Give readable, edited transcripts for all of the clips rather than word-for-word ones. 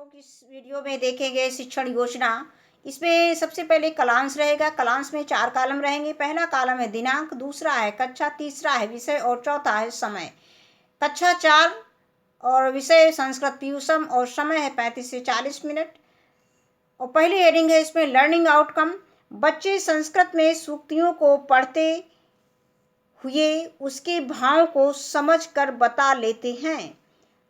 लोग इस वीडियो में देखेंगे शिक्षण योजना। इसमें सबसे पहले कलांश रहेगा। कलांश में 4 कॉलम रहेंगे। पहला कॉलम है दिनांक, दूसरा है कक्षा, तीसरा है विषय और चौथा है समय। कक्षा 4 और विषय संस्कृत पीयूषम और समय है 35 से 40 मिनट। और पहली हेडिंग है इसमें लर्निंग आउटकम। बच्चे संस्कृत में सूक्तियों को पढ़ते हुए उसके भाव को समझ कर बता लेते हैं।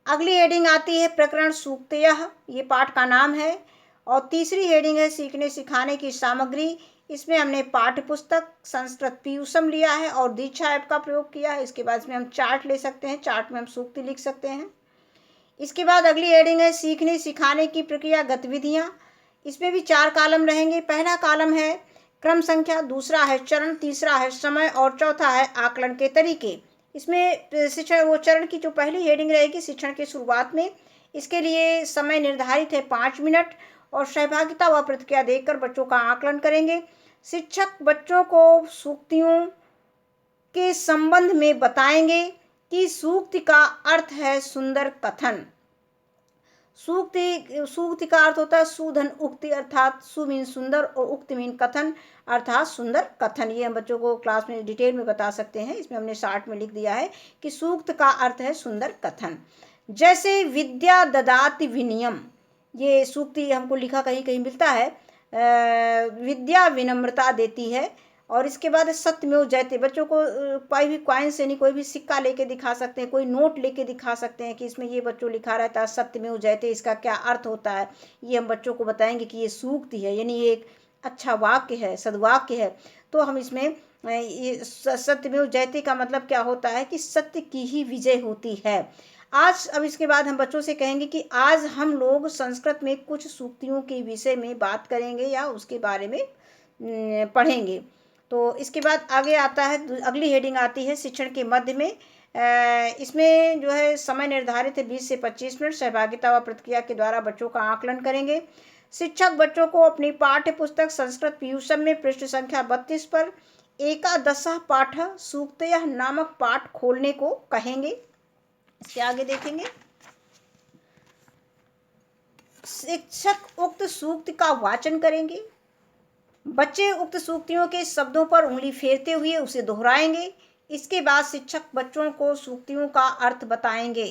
अगली हेडिंग आती है प्रकरण सूक्तयः, ये पाठ का नाम है। और तीसरी हेडिंग है सीखने सिखाने की सामग्री। इसमें हमने पाठ्य पुस्तक संस्कृत पीयूषम लिया है और दीक्षा ऐप का प्रयोग किया है। इसके बाद इसमें हम चार्ट ले सकते हैं, चार्ट में हम सूक्ति लिख सकते हैं। इसके बाद अगली हेडिंग है सीखने सिखाने की प्रक्रिया गतिविधियां। इसमें भी 4 कॉलम रहेंगे। पहला कॉलम है क्रम संख्या, दूसरा है चरण, तीसरा है समय और चौथा है आकलन के तरीके। इसमें शिक्षण वो चरण की जो पहली हेडिंग रहेगी शिक्षण की शुरुआत में, इसके लिए समय निर्धारित है 5 मिनट और सहभागिता व प्रतिक्रिया देकर बच्चों का आकलन करेंगे। शिक्षक बच्चों को सूक्तियों के संबंध में बताएंगे कि सूक्ति का अर्थ है सुंदर कथन। सूक्ति का अर्थ होता है सुधन उक्ति, अर्थात सु मीन सुंदर और उक्ति मीन कथन, अर्थात सुंदर कथन। ये हम बच्चों को क्लास में डिटेल में बता सकते हैं। इसमें हमने शार्ट में लिख दिया है कि सूक्त का अर्थ है सुंदर कथन। जैसे विद्या ददाति विनयम, ये सूक्ति हमको लिखा कहीं कहीं मिलता है। विद्या विनम्रता देती है। और इसके बाद सत्यमेव जयते, बच्चों को कोई भी कॉइन से नहीं, कोई भी सिक्का लेके दिखा सकते हैं, कोई नोट लेके दिखा सकते हैं कि इसमें ये बच्चों लिखा रहता है सत्यमेव जयते, इसका क्या अर्थ होता है। ये हम बच्चों को बताएंगे कि ये सूक्ति है, यानी ये एक अच्छा वाक्य है, सद्वाक्य है। तो हम इसमें ये सत्यमेव जयते का मतलब क्या होता है कि सत्य की ही विजय होती है। अब इसके बाद हम बच्चों से कहेंगे कि आज हम लोग संस्कृत में कुछ सूक्तियों के विषय में बात करेंगे या उसके बारे में पढ़ेंगे। तो इसके बाद आगे आता है, अगली हेडिंग आती है शिक्षण के मध्य में। इसमें जो है समय निर्धारित है 20 से 25 मिनट। सहभागिता व प्रतिक्रिया के द्वारा बच्चों का आकलन करेंगे। शिक्षक बच्चों को अपनी पाठ्य पुस्तक संस्कृत पीयूषम में पृष्ठ संख्या 32 पर एकादशः पाठ सूक्तयः नामक पाठ खोलने को कहेंगे। इसके आगे देखेंगे शिक्षक उक्त सूक्त का वाचन करेंगे। बच्चे उक्त सूक्तियों के शब्दों पर उंगली फेरते हुए उसे दोहराएंगे। इसके बाद शिक्षक बच्चों को सूक्तियों का अर्थ बताएंगे।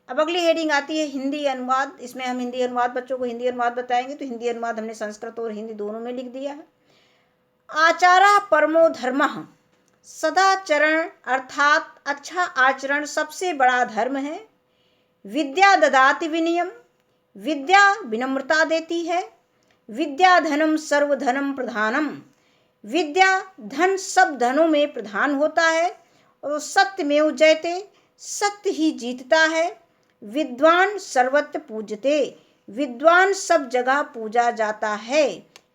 अब अगली हेडिंग आती है हिंदी अनुवाद। इसमें हम हिंदी अनुवाद बच्चों को हिंदी अनुवाद बताएंगे। तो हिंदी अनुवाद हमने संस्कृत और हिंदी दोनों में लिख दिया है। आचारः परमो धर्मः, सदाचरण अर्थात अच्छा आचरण सबसे बड़ा धर्म है। विद्या ददाति विनयम, विद्या विनम्रता देती है। विद्या धनम सर्वधनम प्रधानम, विद्या धन सब धनों में प्रधान होता है। और सत्यमेव जयते, सत्य ही जीतता है। विद्वान सर्वत्र पूजते, विद्वान सब जगह पूजा जाता है।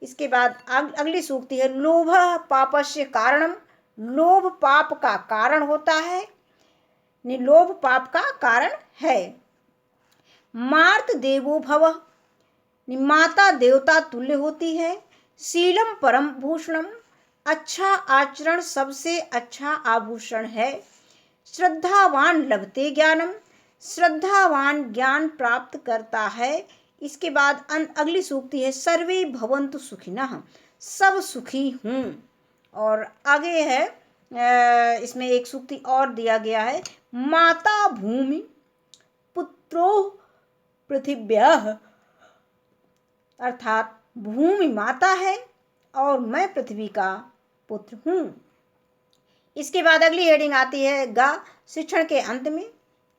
इसके बाद अगली सूक्ति है लोभ पापस्य कारणम, लोभ पाप का कारण होता है, लोभ पाप का कारण है। मार्त देवो भव, माता देवता तुल्य होती है। शीलम परम भूषणम, अच्छा आचरण सबसे अच्छा आभूषण है। श्रद्धावान लभते ज्ञानम, श्रद्धावान ज्ञान प्राप्त करता है। इसके बाद अगली सूक्ति है सर्वे भवन्तु सुखिनः, सब सुखी हूँ। और आगे है इसमें एक सूक्ति और दिया गया है माता भूमि पुत्रो पृथिव्यः, अर्थात भूमि माता है और मैं पृथ्वी का पुत्र हूँ। इसके बाद अगली हेडिंग आती है गा शिक्षण के अंत में।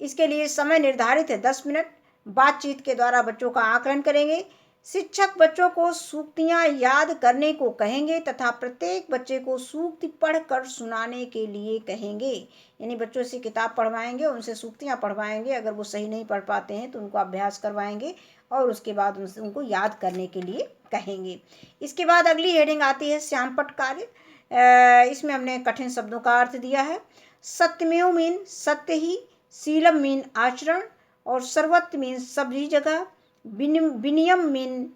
इसके लिए समय निर्धारित है 10 मिनट। बातचीत के द्वारा बच्चों का आकलन करेंगे। शिक्षक बच्चों को सूक्तियाँ याद करने को कहेंगे तथा प्रत्येक बच्चे को सूक्ति पढ़कर सुनाने के लिए कहेंगे। यानी बच्चों से किताब पढ़वाएंगे, उनसे सूक्तियाँ पढ़वाएंगे। अगर वो सही नहीं पढ़ पाते हैं तो उनको अभ्यास करवाएंगे और उसके बाद उनको याद करने के लिए कहेंगे। इसके बाद अगली हेडिंग आती है श्यामपट्ट कार्य। इसमें हमने कठिन शब्दों का अर्थ दिया है। सत्यमेव मीन सत्य ही, शीलम मीन आचरण और सर्वत्र मीन सभी जगह, विनयम मीन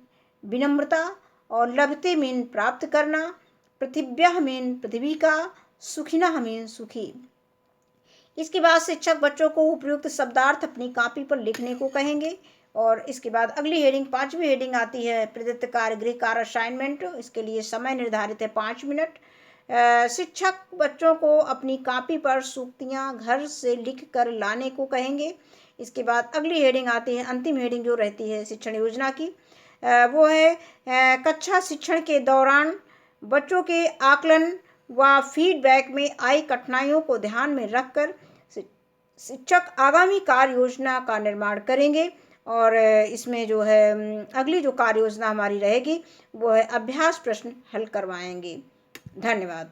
विनम्रता और लभते मीन प्राप्त करना, पृथिव्यः मीन पृथ्वी का, सुखिनः मीन सुखी। इसके बाद शिक्षक बच्चों को उपयुक्त शब्दार्थ अपनी कॉपी पर लिखने को कहेंगे। और इसके बाद अगली हेडिंग 5वीं हेडिंग आती है प्रदत्त कार्य गृह कार्य असाइनमेंट। इसके लिए समय निर्धारित है 5 मिनट। शिक्षक बच्चों को अपनी कॉपी पर सूक्तियाँ घर से लिख कर लाने को कहेंगे। इसके बाद अगली हेडिंग आती है, अंतिम हेडिंग जो रहती है शिक्षण योजना की, वो है कक्षा शिक्षण के दौरान बच्चों के आकलन व फीडबैक में आई कठिनाइयों को ध्यान में रखकर शिक्षक आगामी कार्य योजना का निर्माण करेंगे। और इसमें जो है अगली जो कार्य योजना हमारी रहेगी वो है अभ्यास प्रश्न हल करवाएंगे। धन्यवाद।